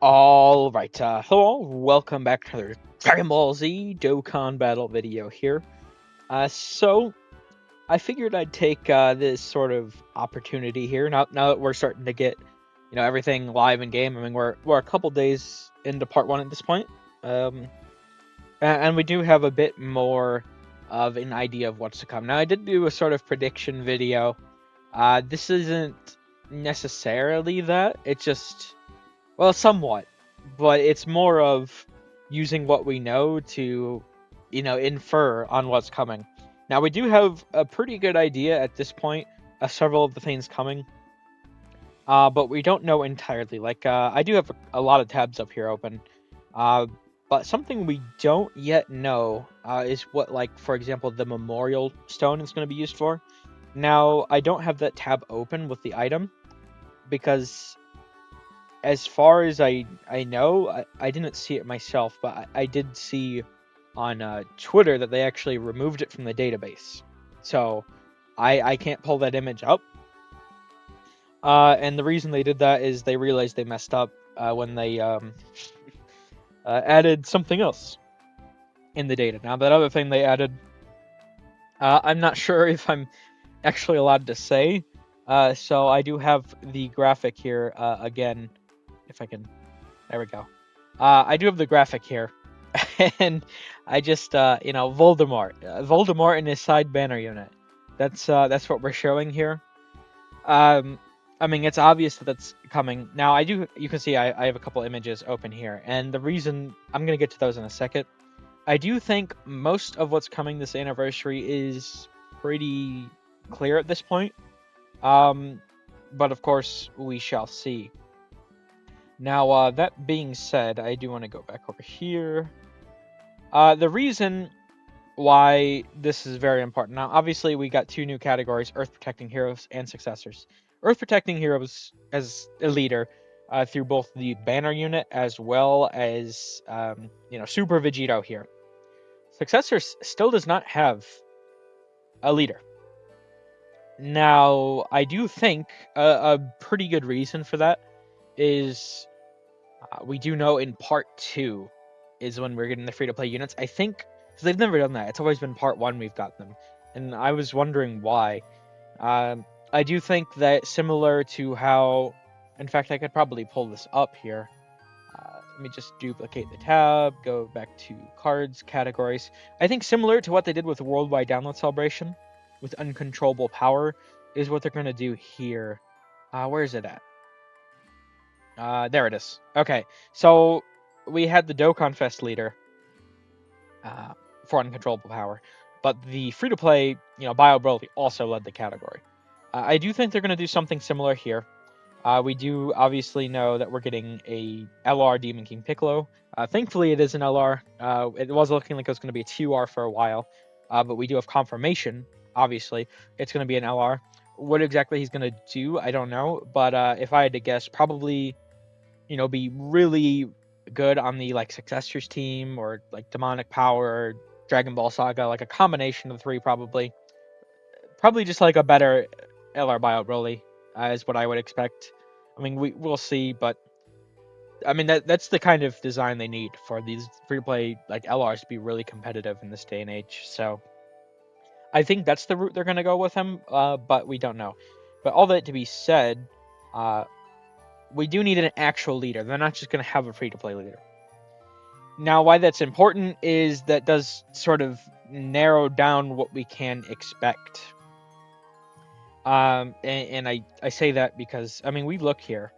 Alright, hello, welcome back to another Dragon Ball Z Dokkan battle video here. So, I figured I'd take this sort of opportunity here, now that we're starting to get, everything live in game. I mean, we're a couple days into part 1 at this point, and we do have a bit more of an idea of what's to come. Now, I did do a sort of prediction video. This isn't necessarily that, it's just... Well, somewhat, but it's more of using what we know to, infer on what's coming. Now, we do have a pretty good idea at this point of several of the things coming, but we don't know entirely. Like, I do have a lot of tabs up here open, but something we don't yet know is what, like, for example, the Memorial Stone is going to be used for. Now, I don't have that tab open with the item, because... as far as I know, I didn't see it myself, but I did see on Twitter that they actually removed it from the database. So I can't pull that image up. And the reason they did that is they realized they messed up when they added something else in the data. Now, that other thing they added, I'm not sure if I'm actually allowed to say. So I do have the graphic here again. If I can, there we go. I do have the graphic here, and I just, Voldemort. Voldemort and his side banner unit. That's what we're showing here. I mean, it's obvious that that's coming. Now, you can see I have a couple images open here, and the reason, I'm going to get to those in a second. I do think most of what's coming this anniversary is pretty clear at this point. But of course, we shall see. Now, that being said, I do want to go back over here. The reason why this is very important. Now, obviously, we got two new categories, Earth Protecting Heroes and Successors. Earth Protecting Heroes as a leader through both the banner unit as well as, Super Vegito here. Successors still does not have a leader. Now, I do think a pretty good reason for that is we do know in part 2 is when we're getting the free-to-play units. I think, because they've never done that. It's always been part 1 we've got them. And I was wondering why. I do think that similar to how... In fact, I could probably pull this up here. Let me just duplicate the tab, go back to cards, categories. I think similar to what they did with the Worldwide Download Celebration, with Uncontrollable Power, is what they're going to do here. Where is it at? There it is. Okay, so we had the Dokkan Fest leader for Uncontrollable Power, but the free-to-play, Bio Broly also led the category. I do think they're going to do something similar here. We do obviously know that we're getting a LR Demon King Piccolo. Thankfully, it is an LR. It was looking like it was going to be a 2R for a while, but we do have confirmation, obviously. It's going to be an LR. What exactly he's going to do, I don't know, but if I had to guess, probably... be really good on the, Successors team, or, Demonic Power, or Dragon Ball Saga, a combination of the three, probably. Probably just, a better LR Bio Broly, is what I would expect. I mean, we'll see, but... I mean, that's the kind of design they need for these free-to-play, LRs to be really competitive in this day and age, so... I think that's the route they're going to go with him, but we don't know. But all that to be said, we do need an actual leader. They're not just going to have a free-to-play leader. Now, why that's important is that does sort of narrow down what we can expect. And I say that because, I mean, we look here.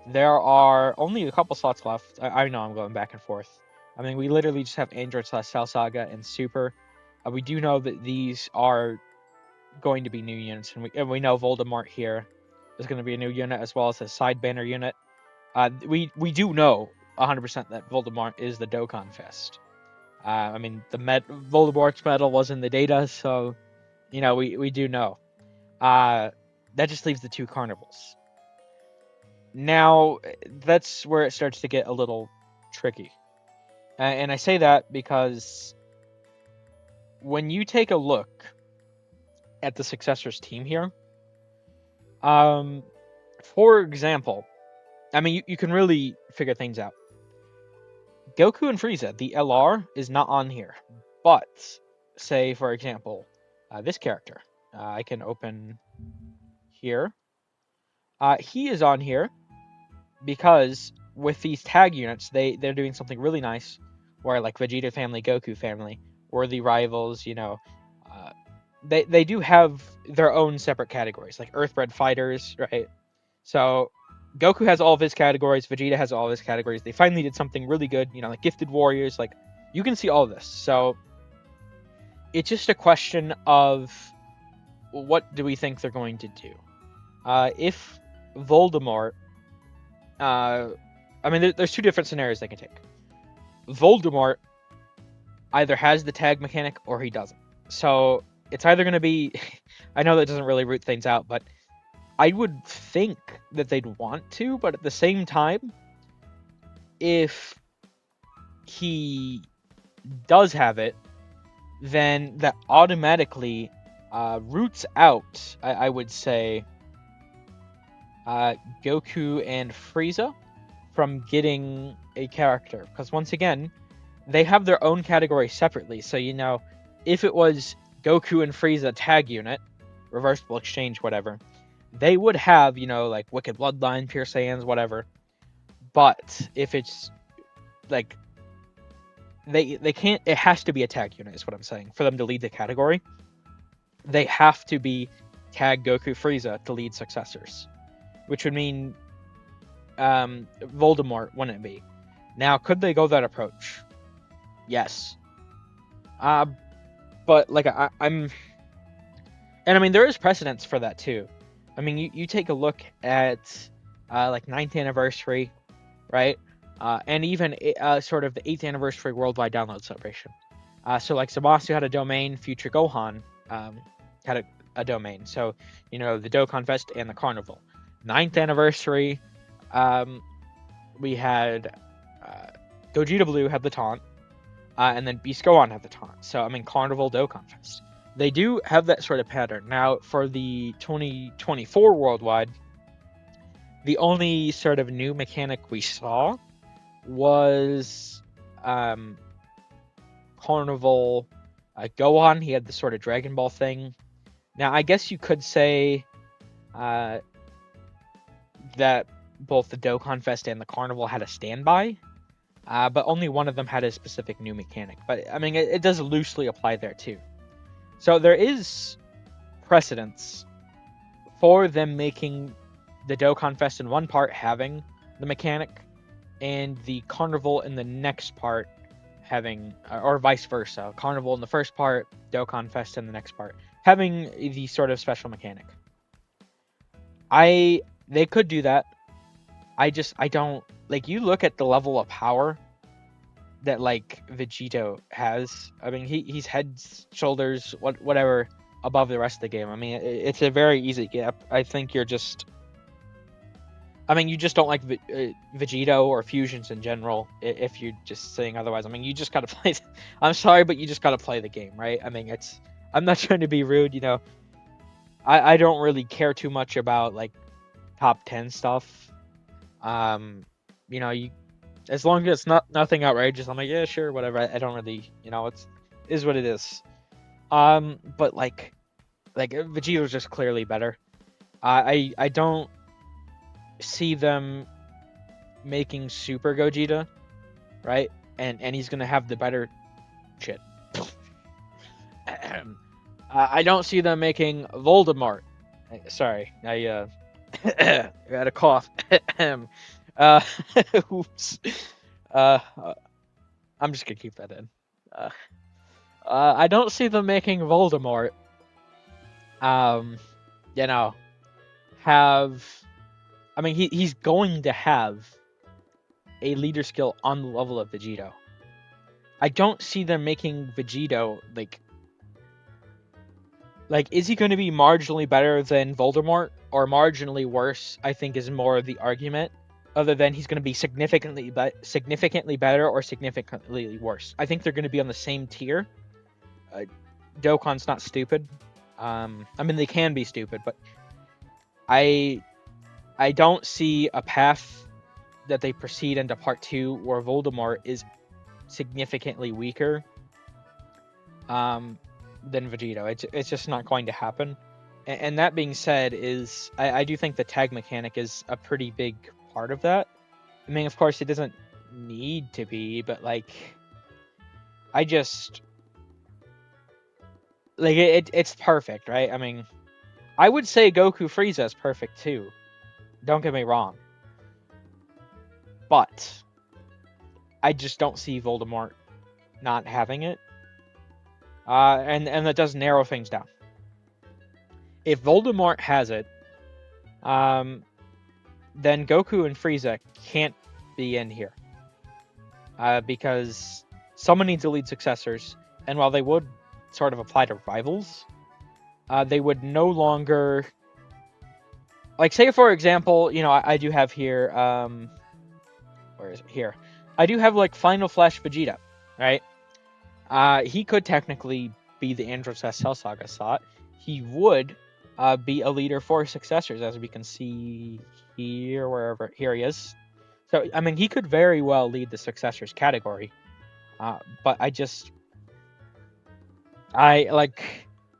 There are only a couple slots left. I know I'm going back and forth. I mean, we literally just have Android / Cell Saga and Super. We do know that these are going to be new units, and we know Voldemort here is going to be a new unit, as well as a side banner unit. We do know 100% that Voldemort is the Dokkan Fest. I mean, Voldemort's medal was in the data, so, we do know. That just leaves the two carnivals. Now, that's where it starts to get a little tricky. And I say that because when you take a look at the Successors team here, for example, I mean, you can really figure things out. Goku and Frieza, the LR is not on here, but say for example, this character, I can open here. He is on here because with these tag units, they're doing something really nice, where like Vegeta family, Goku family, worthy rivals, uh, they do have their own separate categories, like Earthbred fighters, right? So Goku has all of his categories, Vegeta has all of his categories. They finally did something really good, like gifted warriors, like you can see all of this. So it's just a question of what do we think they're going to do. If Voldemort, I mean, there's two different scenarios they can take. Voldemort either has the tag mechanic or he doesn't. So it's either going to be, I know that doesn't really root things out, but I would think that they'd want to, but at the same time, if he does have it, then that automatically roots out, I would say, Goku and Frieza from getting a character. Because once again, they have their own category separately. So, if it was Goku and Frieza tag unit, reversible exchange, whatever, they would have, like Wicked Bloodline, Pure Saiyans, whatever. But if it's like they can't, it has to be a tag unit, is what I'm saying, for them to lead the category. They have to be tag Goku Frieza to lead successors, which would mean Voldemort wouldn't it be. Now, could they go that approach? Yes. But like I'm, and I mean there is precedence for that too. I mean you take a look at like 9th anniversary, right? And even sort of the 8th anniversary worldwide download celebration. So like Zamasu had a domain, Future Gohan had a domain. So the Dokkan Fest and the Carnival. 9th anniversary, we had Gogeta Blue had the taunt, and then Beast Gohan had the taunt. So I mean Carnival, Dokkan Fest. They do have that sort of pattern. Now for the 2024 worldwide, the only sort of new mechanic we saw was Carnival Gohan. He had the sort of Dragon Ball thing. Now I guess you could say that both the Dokkan Fest and the Carnival had a standby, but only one of them had a specific new mechanic. But I mean, it does loosely apply there too. So there is precedence for them making the Dokkan Fest in one part having the mechanic, and the Carnival in the next part having, or vice versa. Carnival in the first part, Dokkan Fest in the next part, having the sort of special mechanic. They could do that. I don't, like, you look at the level of power that, like, Vegito has. I mean, he's head, shoulders, whatever, above the rest of the game. I mean, it's a very easy gap. I think you're just, I mean, you just don't like Vegito or fusions in general, if you're just saying otherwise. I mean, you just gotta play, I'm sorry, but you just gotta play the game, right? I mean, I'm not trying to be rude, I don't really care too much about, like, top 10 stuff. As long as it's nothing outrageous, I'm like, yeah, sure, whatever. I don't really, is what it is. But like Vegeto's just clearly better. I don't see them making Super Gogeta, right? And he's gonna have the better shit. I don't see them making Voldemort. Sorry, I had a cough. Oops. I'm just gonna keep that in. I don't see them making Voldemort. Have. I mean, he's going to have a leader skill on the level of Vegito. I don't see them making Vegito like, is he going to be marginally better than Voldemort or marginally worse? I think is more the argument, other than he's going to be significantly better or significantly worse. I think they're going to be on the same tier. Dokkan's not stupid. I mean, they can be stupid, but I don't see a path that they proceed into part 2 where Voldemort is significantly weaker than Vegito. It's just not going to happen. And that being said, I do think the tag mechanic is a pretty big part of that. I mean, of course, it doesn't need to be, but like, I just like it's perfect, right? I mean, I would say Goku Frieza is perfect too. Don't get me wrong, but I just don't see Voldemort not having it. And that does narrow things down. If Voldemort has it, then Goku and Frieza can't be in here. Because someone needs to lead successors, and while they would sort of apply to rivals, they would no longer... Like, say, for example, you know, I do have here... where is it? Here. I do have, like, Final Flash Vegeta, right? He could technically be the Andros Cell Saga slot. He would be a leader for successors, as we can see here, wherever. Here he is. So, I mean, he could very well lead the successors category. But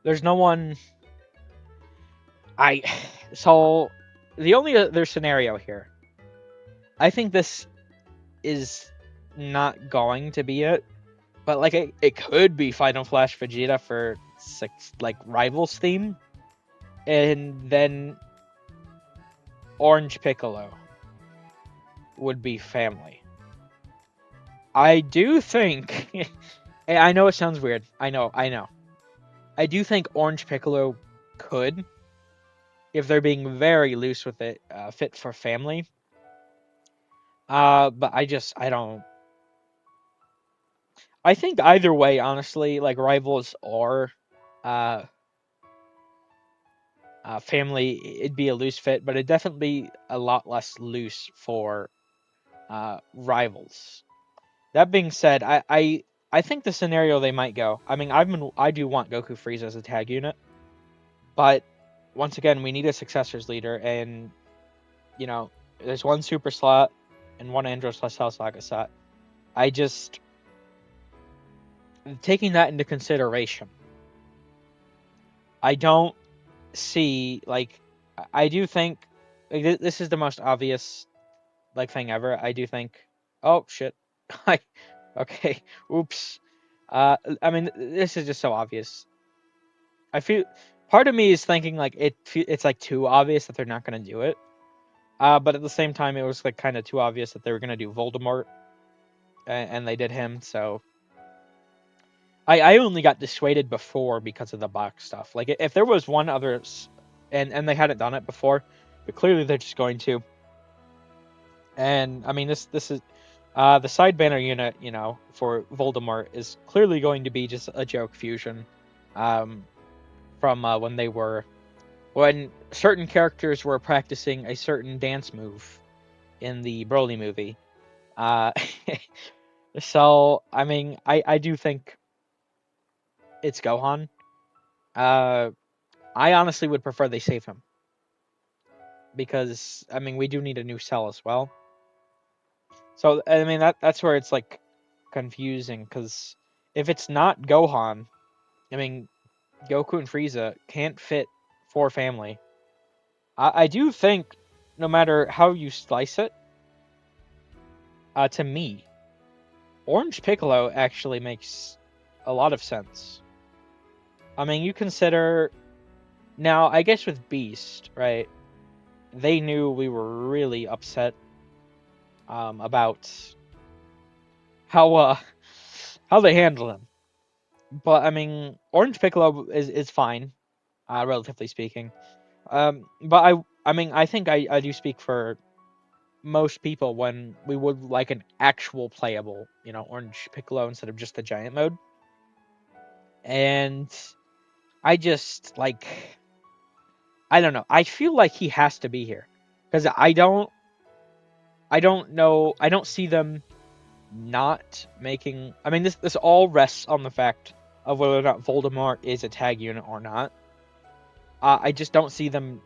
there's no one... So, the only other scenario here, I think this is not going to be it, but, like, it could be Final Flash Vegeta for, Rivals theme, and then Orange Piccolo would be family. I do think... I know it sounds weird. I know. I do think Orange Piccolo could, if they're being very loose with it, fit for family. But I don't... I think either way, honestly, like, Rivals or family, it'd be a loose fit, but it'd definitely be a lot less loose for Rivals. That being said, I think the scenario they might go... I mean, I do want Goku Frieza as a tag unit, but once again, we need a successors leader, and, you know, there's one super slot and one Andros Cell Saga slot. Taking that into consideration, I don't see, like, I do think, like, this is the most obvious, like, thing ever. I do think, oh, shit. Okay, oops. I mean, this is just so obvious. I feel, part of me is thinking, like, it's, like, too obvious that they're not going to do it. But at the same time, it was, like, kind of too obvious that they were going to do Voldemort, and they did him, so... I only got dissuaded before because of the box stuff. Like, if there was one other... And they hadn't done it before, but clearly they're just going to. And, I mean, this is... the side banner unit, you know, for Voldemort is clearly going to be just a joke fusion. From when certain characters were practicing a certain dance move in the Broly movie. So, I mean, I do think it's Gohan. I honestly would prefer they save him. Because, I mean, we do need a new cell as well. So, I mean, that's where it's, like, confusing. Because if it's not Gohan, I mean, Goku and Frieza can't fit for family. I do think, no matter how you slice it, to me, Orange Piccolo actually makes a lot of sense. I mean, you consider... Now, I guess with Beast, right, they knew we were really upset about how they handle him. But, I mean, Orange Piccolo is fine, relatively speaking. But I mean, I think I do speak for most people when we would like an actual playable, you know, Orange Piccolo instead of just the giant mode. And I just, like, I don't know. I feel like he has to be here. Because I don't know, I don't see them not making... I mean, this all rests on the fact of whether or not Voldemort is a tag unit or not. I just don't see them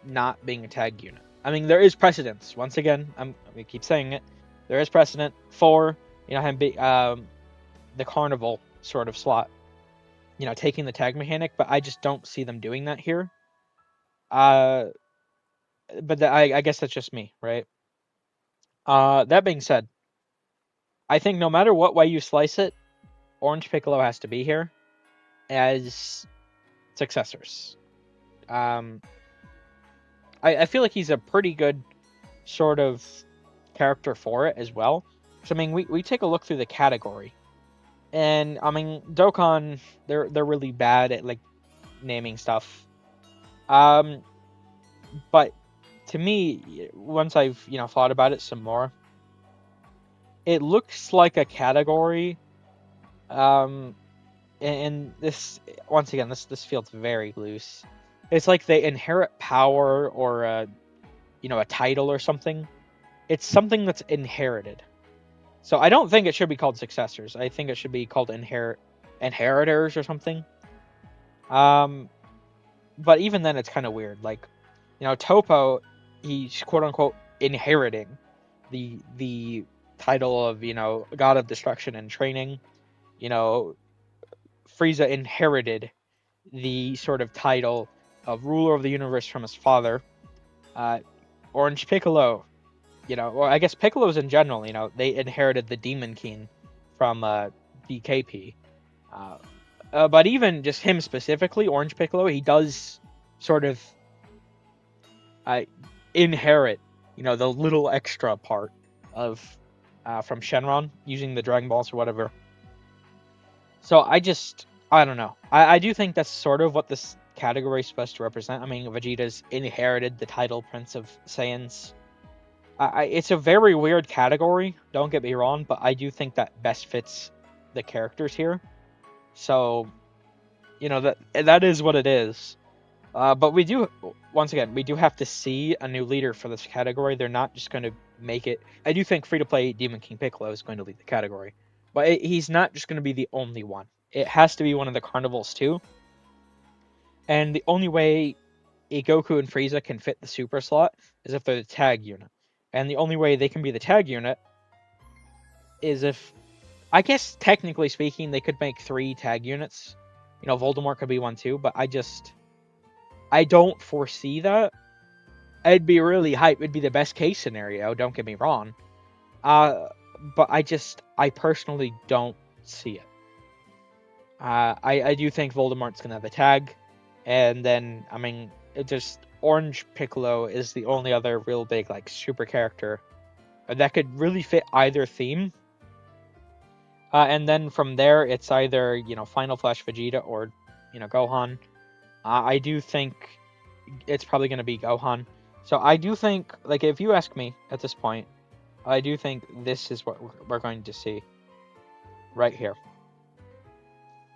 not being a tag unit. I mean, there is precedence. Once again, we keep saying it. There is precedent for, him be the carnival sort of slot, taking the tag mechanic, but I just don't see them doing that here. But I guess that's just me, right? That being said, I think no matter what way you slice it, Orange Piccolo has to be here as successors. I feel like he's a pretty good sort of character for it as well. So I mean, we take a look through the category, and I mean, Dokkan, they're really bad at like naming stuff. But to me, once I've thought about it some more, it looks like a category. And this, once again, this feels very loose. It's like they inherit power or a title or something. It's something that's inherited. So I don't think it should be called successors. I think it should be called inheritors or something. But even then, it's kind of weird. Like, Topo, he's quote unquote inheriting the title of God of Destruction and Training. Frieza inherited the sort of title of ruler of the universe from his father. Orange Piccolo, or I guess Piccolos in general, they inherited the Demon King from DKP. But even just him specifically, Orange Piccolo, he does sort of inherit, the little extra part of from Shenron using the Dragon Balls or whatever. So I don't know. I do think that's sort of what this category is supposed to represent. I mean, Vegeta's inherited the title Prince of Saiyans. It's a very weird category, don't get me wrong, but I do think that best fits the characters here. So, that is what it is. But we do, once again, we do have to see a new leader for this category. They're not just going to make it. I do think free-to-play Demon King Piccolo is going to lead the category. But he's not just going to be the only one. It has to be one of the carnivals too. And the only way a Goku and Frieza can fit the super slot is if they're the tag unit. And the only way they can be the tag unit is if, I guess technically speaking, they could make 3 tag units. Voldemort could be one too, but I don't foresee that. It'd be really hype. It'd be the best case scenario, don't get me wrong. But I personally don't see it. I do think Voldemort's gonna have a tag, and then I mean, Orange Piccolo is the only other real big like super character that could really fit either theme. And then from there, it's either Final Flash Vegeta or Gohan. I do think it's probably gonna be Gohan. So I do think, like, if you ask me at this point, I do think this is what we're going to see right here.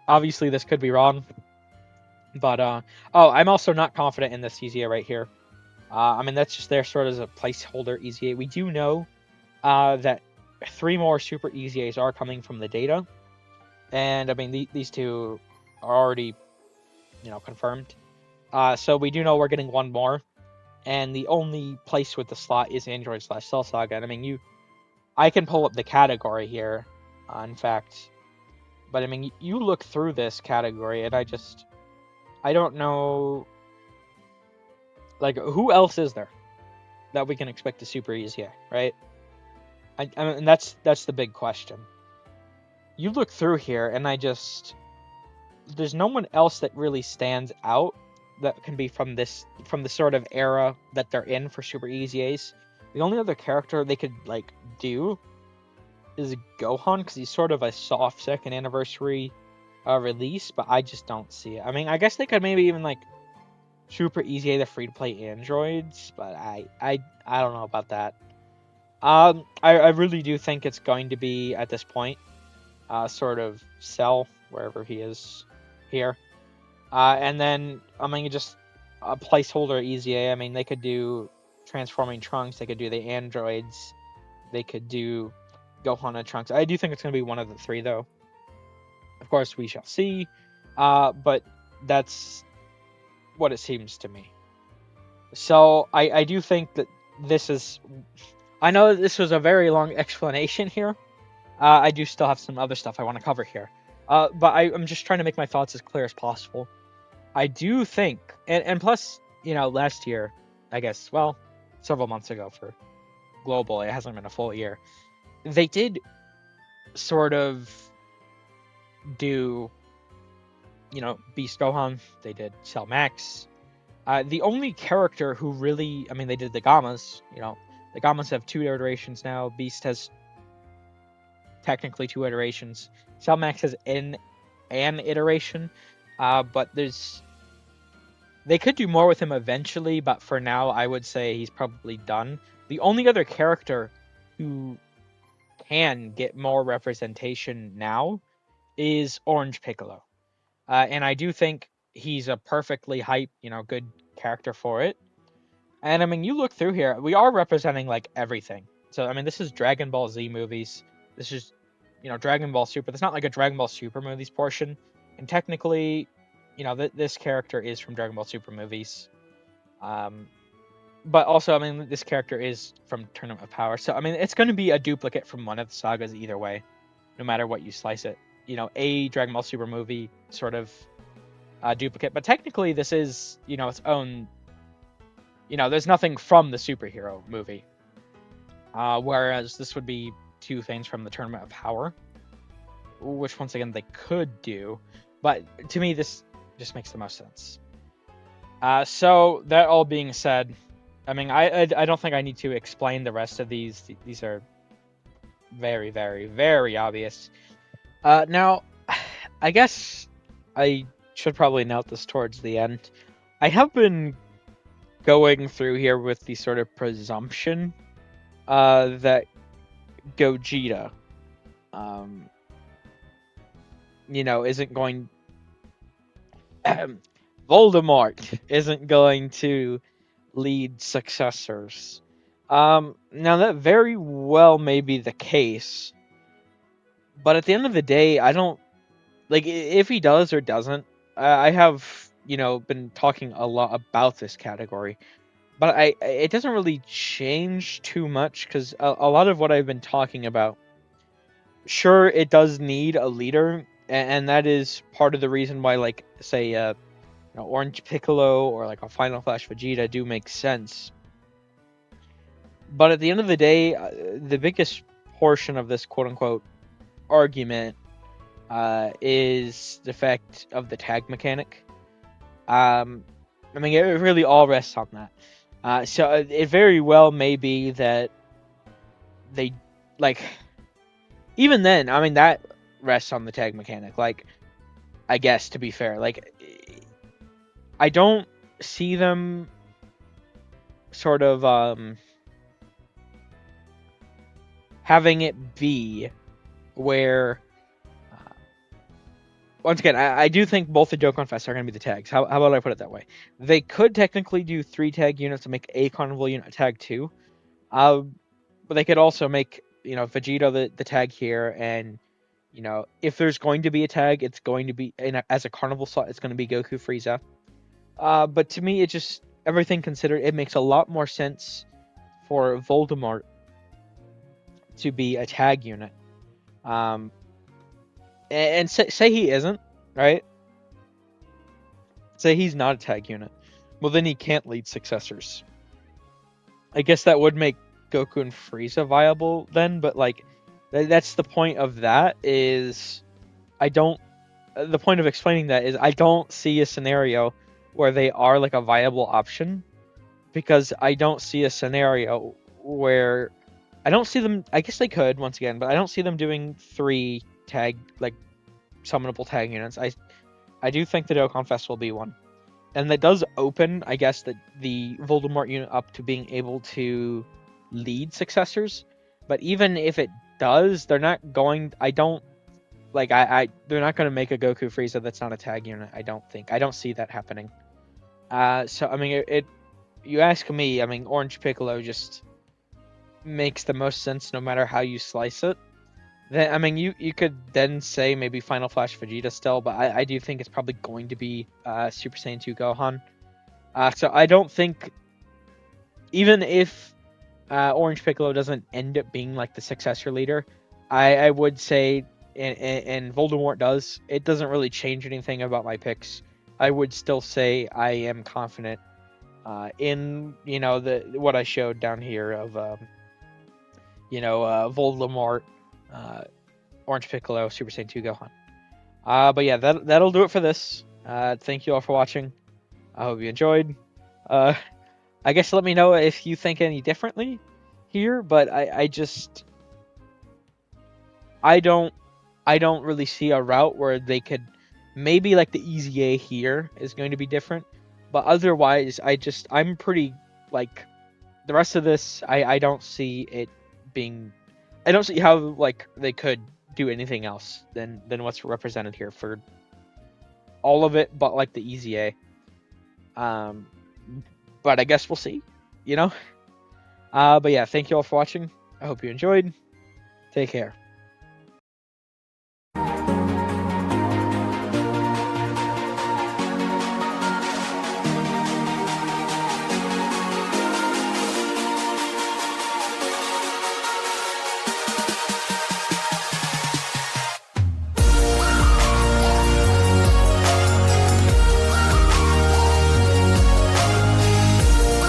Obviously, this could be wrong, but I'm also not confident in this EZA right here. I mean, that's just there sort of as a placeholder EZA. We do know that 3 more super EZAs are coming from the data, and I mean these 2 are already confirmed. So we do know we're getting 1 more. And the only place with the slot is Android/Cell Saga. And I mean, I can pull up the category here, in fact. But I mean, you look through this category, and I don't know, like, who else is there that we can expect a super EZA, right? I mean, that's the big question. You look through here, and there's no one else that really stands out that can be from the sort of era that they're in for super EZAs. The only other character they could like do is Gohan, because he's sort of a soft second anniversary release, but I just don't see it. I mean, I guess they could maybe even like super EZA the free to play androids, but I don't know about that. I really do think it's going to be at this point sort of Cell, wherever he is here. And then, I mean, just a placeholder EZA. I mean, they could do transforming Trunks. They could do the androids. They could do Gohan and Trunks. I do think it's going to be one of the 3, though. Of course, we shall see. But that's what it seems to me. So I do think that this is... I know this was a very long explanation here. I do still have some other stuff I want to cover here. But I'm just trying to make my thoughts as clear as possible. I do think, and plus, last year, I guess, well, several months ago for global, it hasn't been a full year. They did sort of do, Beast Gohan. They did Cell Max. The only character who really, they did the Gammas. The Gammas have 2 iterations now. Beast has technically 2 iterations. Cell Max has an iteration, but they could do more with him eventually, but for now, I would say he's probably done. The only other character who can get more representation now is Orange Piccolo. And I do think he's a perfectly hype, good character for it. And you look through here, we are representing like everything. So this is Dragon Ball Z movies. This is, Dragon Ball Super. There's not like a Dragon Ball Super movies portion. And technically, this character is from Dragon Ball Super movies. But also, this character is from Tournament of Power. So, it's going to be a duplicate from one of the sagas either way, no matter what you slice it. A Dragon Ball Super movie sort of duplicate. But technically, this is, its own... there's nothing from the superhero movie. Whereas this would be 2 things from the Tournament of Power. Which, once again, they could do. But to me, this just makes the most sense. So, that all being said... I don't think I need to explain the rest of these. These are very, very, very obvious. Now, I guess I should probably note this towards the end. I have been going through here with the sort of presumption that Gogeta, isn't going... Voldemort isn't going to lead successors. Now that very well may be the case, but at the end of the day, I don't... if he does or doesn't, I have, been talking a lot about this category, but it doesn't really change too much, because a lot of what I've been talking about, sure, it does need a leader, and that is part of the reason why, say, Orange Piccolo or a Final Flash Vegeta do make sense. But at the end of the day, the biggest portion of this quote-unquote argument is the fact of the tag mechanic. It really all rests on that. So it very well may be that they, even then, that rests on the tag mechanic. I guess, to be fair, I don't see them sort of having it be where... once again, I do think both the Dokkan Fest are going to be the tags. How about I put it that way? They could technically do 3 tag units to make a Carnival unit a tag too. But they could also make, Vegeta the tag here, and, if there's going to be a tag, it's going to be, as a Carnival slot, it's going to be Goku Frieza. But to me, it just, everything considered, it makes a lot more sense for Voldemort to be a tag unit. And say he isn't, right? Say he's not a tag unit. Well, then he can't lead successors. I guess that would make Goku and Frieza viable then, but that's the point of that, is the point of explaining that is I don't see a scenario where they are a viable option, because I don't see a scenario where... I don't see them... I guess they could, once again, but I don't see them doing 3 tag, summonable tag units. I do think the Dokkan Fest will be one. And that does open, I guess, the Voldemort unit up to being able to lead successors. But even if it does, they're not going... they're not going to make a Goku Frieza that's not a tag unit, I don't think. I don't see that happening. So, you ask me, Orange Piccolo just makes the most sense no matter how you slice it. Then, you could then say maybe Final Flash Vegeta still, but I do think it's probably going to be Super Saiyan 2 Gohan. So I don't think, even if Orange Piccolo doesn't end up being like the successor leader. I would say, and Voldemort does. It doesn't really change anything about my picks. I would still say I am confident in the what I showed down here of Voldemort, uh, Orange Piccolo, Super Saiyan 2 Gohan. But yeah, that'll do it for this. Thank you all for watching. I hope you enjoyed. Uh, I guess let me know if you think any differently here, but I don't really see a route where they could maybe like the EZA here is going to be different, but otherwise I'm pretty like the rest of this I don't see it being I don't see how like they could do anything else than what's represented here for all of it but like the EZA. Um but I guess we'll see, you know? But yeah, thank you all for watching. I hope you enjoyed. Take care.